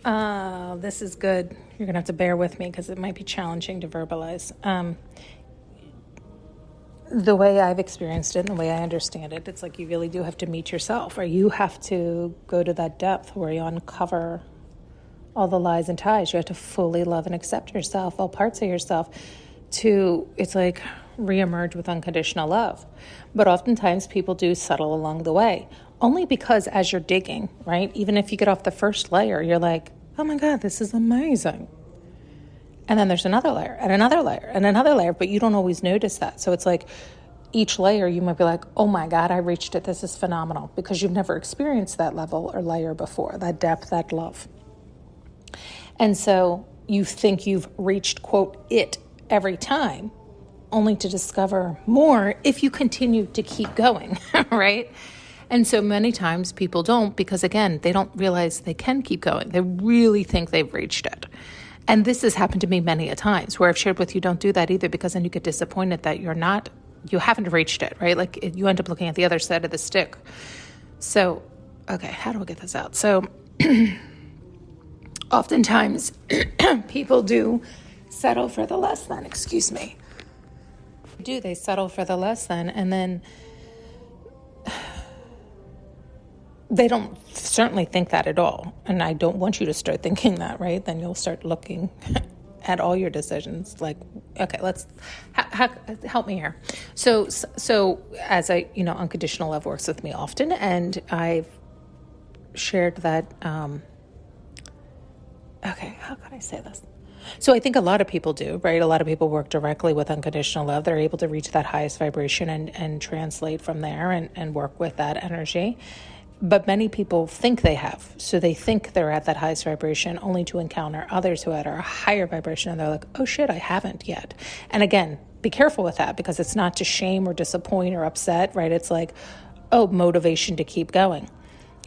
This is good. You're going to have to bear with me because it might be challenging to verbalize. The way I've experienced it and the way I understand it, it's like you really do have to meet yourself, or you have to go to that depth where you uncover all the lies and ties. You have to fully love and accept yourself, all parts of yourself, it's like reemerge with unconditional love. But oftentimes people do settle along the way, only because as you're digging, right, even if you get off the first layer, you're like, oh my God, this is amazing. And then there's another layer and another layer and another layer, but you don't always notice that. So it's like each layer you might be like, oh my God, I reached it. This is phenomenal, because you've never experienced that level or layer before, that depth, that love. And so you think you've reached, quote, it every time, only to discover more if you continue to keep going, right? And so many times people don't, because again, they don't realize they can keep going. They really think they've reached it. And this has happened to me many a times where I've shared with you, don't do that either, because then you get disappointed that you haven't reached it, right? Like you end up looking at the other side of the stick. So, okay, how do I get this out? So oftentimes people do settle for the less than, they settle for the less than, and then they don't certainly think that at all. And I don't want you to start thinking that, right? Then you'll start looking at all your decisions like, okay, let's help me here. So as unconditional love works with me often, and I've shared that, okay, how can I say this? So I think a lot of people do, right? A lot of people work directly with unconditional love. They're able to reach that highest vibration and translate from there and work with that energy. But many people think they have. So they think they're at that highest vibration, only to encounter others who are at a higher vibration. And they're like, oh shit, I haven't yet. And again, be careful with that, because it's not to shame or disappoint or upset, right? It's like, motivation to keep going.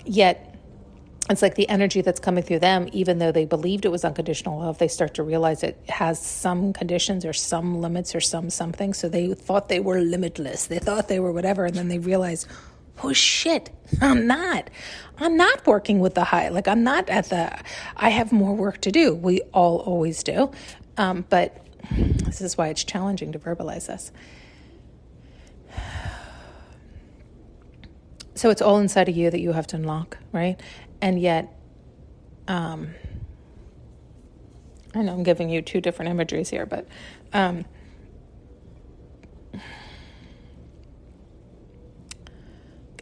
Yet it's like the energy that's coming through them, even though they believed it was unconditional love, they start to realize it has some conditions or some limits or something. So they thought they were limitless. They thought they were whatever. And then they realize, oh shit, I'm not working with the high. Like I have more work to do. We all always do. But this is why it's challenging to verbalize this. So it's all inside of you that you have to unlock, right? And yet, I know I'm giving you two different imageries here, but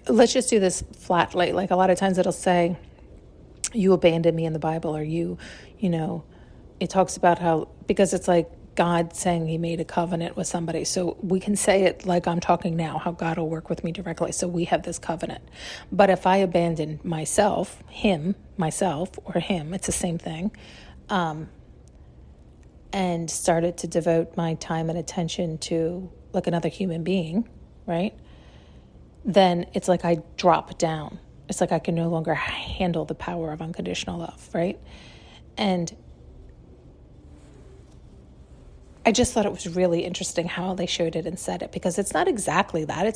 let's just do this flatly. Like a lot of times it'll say, you abandoned me in the Bible, or it talks about how, because it's like God saying he made a covenant with somebody. So we can say it like I'm talking now, how God will work with me directly. So we have this covenant. But if I abandon myself, or him, it's the same thing, and started to devote my time and attention to like another human being, right? Then it's like I drop down. It's like I can no longer handle the power of unconditional love, right? And I just thought it was really interesting how they showed it and said it, because it's not exactly that.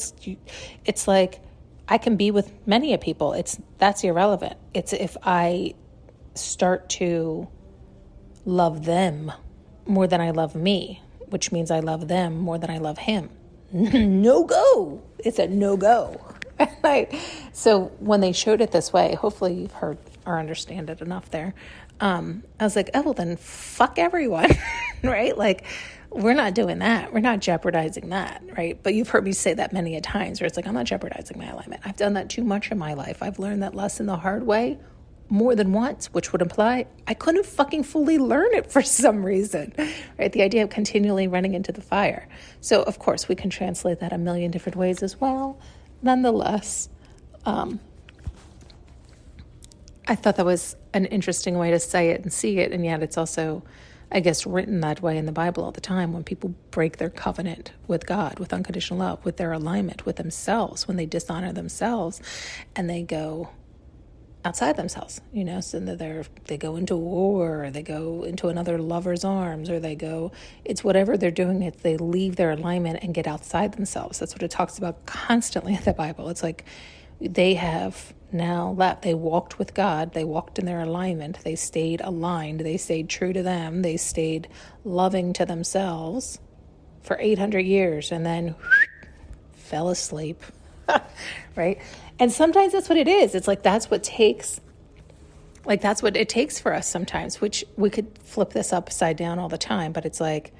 It's like I can be with many people. That's irrelevant. It's if I start to love them more than I love me, which means I love them more than I love him. No go. It's a no go. So when they showed it this way, hopefully you've heard or understand it enough there. I was like, oh, well then fuck everyone, right? Like we're not doing that. We're not jeopardizing that, right? But you've heard me say that many a times where it's like, I'm not jeopardizing my alignment. I've done that too much in my life. I've learned that lesson the hard way more than once, which would imply I couldn't fucking fully learn it for some reason, right? The idea of continually running into the fire. So of course we can translate that a million different ways as well. Nonetheless, I thought that was an interesting way to say it and see it. And yet it's also, I guess, written that way in the Bible all the time, when people break their covenant with God, with unconditional love, with their alignment with themselves, when they dishonor themselves and they go outside themselves, so they go into war, or they go into another lover's arms, or it's whatever they're doing, if they leave their alignment and get outside themselves. That's what it talks about constantly in the Bible. It's like They have now left. They walked with God. They walked in their alignment. They stayed aligned. They stayed true to them. They stayed loving to themselves for 800 years and then fell asleep, right? And sometimes that's what it is. It's like that's what it takes for us sometimes, which we could flip this upside down all the time. But it's like,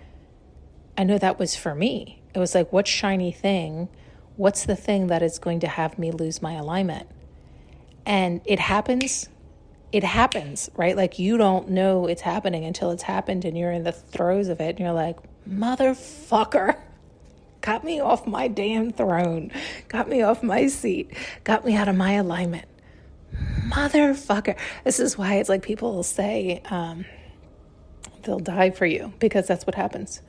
I know that was for me. It was like, what shiny thing? What's the thing that is going to have me lose my alignment? And it happens, right? Like you don't know it's happening until it's happened and you're in the throes of it and you're like, motherfucker, got me off my damn throne, got me off my seat, got me out of my alignment. Motherfucker. This is why it's like people will say they'll die for you, because that's what happens.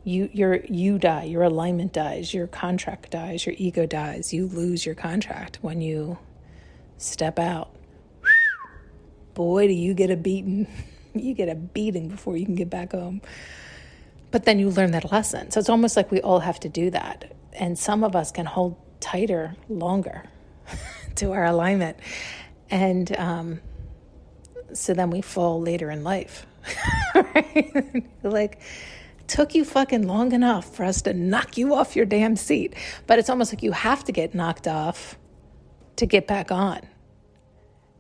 You die, your alignment dies, your contract dies, your ego dies. You lose your contract when you step out. Boy, do you get a beating. You get a beating before you can get back home. But then you learn that lesson. So it's almost like we all have to do that. And some of us can hold tighter longer to our alignment. And so then we fall later in life. Right? Like, took you fucking long enough for us to knock you off your damn seat. But it's almost like you have to get knocked off to get back on.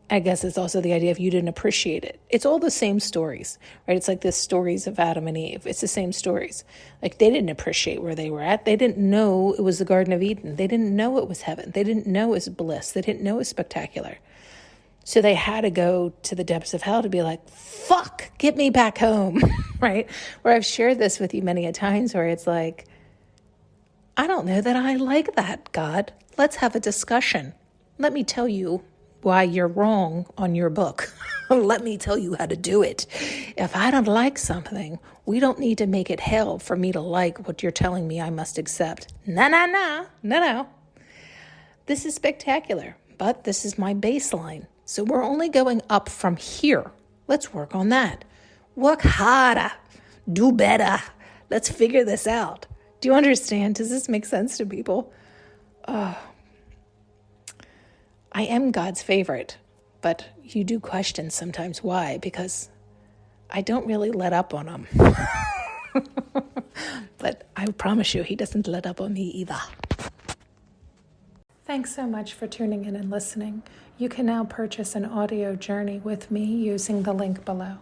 I guess it's also the idea of you didn't appreciate it. It's all the same stories, right? It's like the stories of Adam and Eve. It's the same stories. Like they didn't appreciate where they were at. They didn't know it was the Garden of Eden. They didn't know it was heaven. They didn't know it was bliss. They didn't know it was spectacular. So they had to go to the depths of hell to be like, fuck, get me back home, right? Where I've shared this with you many a times where it's like, I don't know that I like that, God. Let's have a discussion. Let me tell you why you're wrong on your book. Let me tell you how to do it. If I don't like something, we don't need to make it hell for me to like what you're telling me I must accept. No. This is spectacular, but this is my baseline. So we're only going up from here. Let's work on that. Work harder. Do better. Let's figure this out. Do you understand? Does this make sense to people? I am God's favorite, but you do question sometimes why, because I don't really let up on him. But I promise you, he doesn't let up on me either. Thanks so much for tuning in and listening. You can now purchase an audio journey with me using the link below.